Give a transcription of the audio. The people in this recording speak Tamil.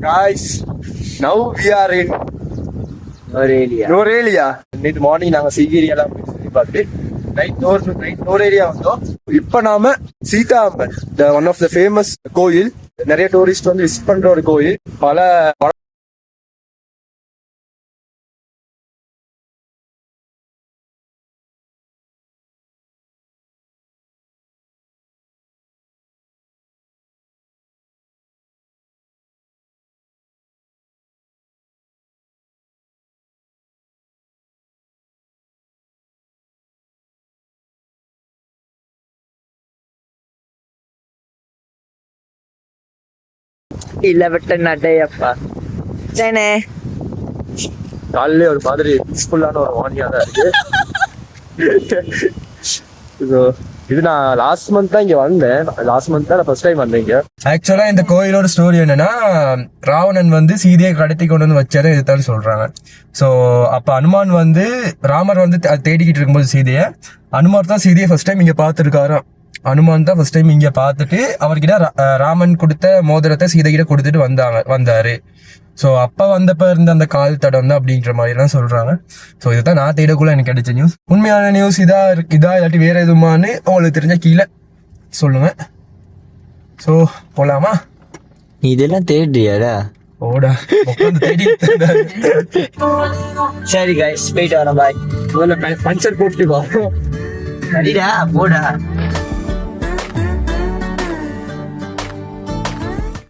guys, now we are in Norelia. நேற்று மார்னிங் நாங்கள் சீகிரியெல்லாம் சுற்றி பார்த்துட்டு நோரேலியா வந்தோம். இப்போ நாம சீதாம்பன் ஒன் ஆஃப் த ஃபேமஸ் கோயில், நிறைய டூரிஸ்ட் வந்து விசிட் பண்ற ஒரு கோயில். பல 11 அடையப்பா தானே. காலையிலே ஒரு மாதிரி பீஸ்ஃபுல்லான ஒரு வானியா தான் இருக்கு. இது நான் லாஸ்ட் மந்த் தான் இங்க வந்தேன். லாஸ்ட் மந்த் தான் ஃபர்ஸ்ட் டைம் வந்தேன் இங்க. ஆக்சுவலா இந்த கோயிலோட ஸ்டோரி என்னன்னா, ராவணன் வந்து சீதையை கடத்தி கொண்டு வந்து வச்சாரு இதுதான் சொல்றாங்க. ஸோ அப்ப அனுமான் வந்து ராமர் வந்து தேடிக்கிட்டு இருக்கும்போது சீதையை, அனுமார் தான் சீதையை ஃபர்ஸ்ட் டைம் இங்க பார்த்துருக்காராம். அனுமான் தான் ஃபர்ஸ்ட் டைம் இங்க பார்த்துட்டு அவர்கிட்ட ராமன் கொடுத்த மோதிரத்தை சீதைகிட்ட கொடுத்துட்டு வந்தாரு. ஸோ அப்போ வந்தப்ப இருந்த அந்த கால் தடம் தான் அப்படின்ற மாதிரி எல்லாம் சொல்றாங்க. ஸோ இதுதான் நான் தேடக்குள்ள எனக்கு கிடைச்ச நியூஸ். உண்மையான நியூஸ் இதா இல்லாட்டி வேற எதுவுமான்னு உங்களுக்கு தெரிஞ்ச கீழே சொல்லுங்க. ஸோ போலாமா? நீ இதெல்லாம் தேடுறியாடா? ஓடா உட்காந்து தேடி. சரி கைஸ், போயிட்டு வரோம். பாய். பஞ்சர் போட்டு வா. சரிடா, போடா.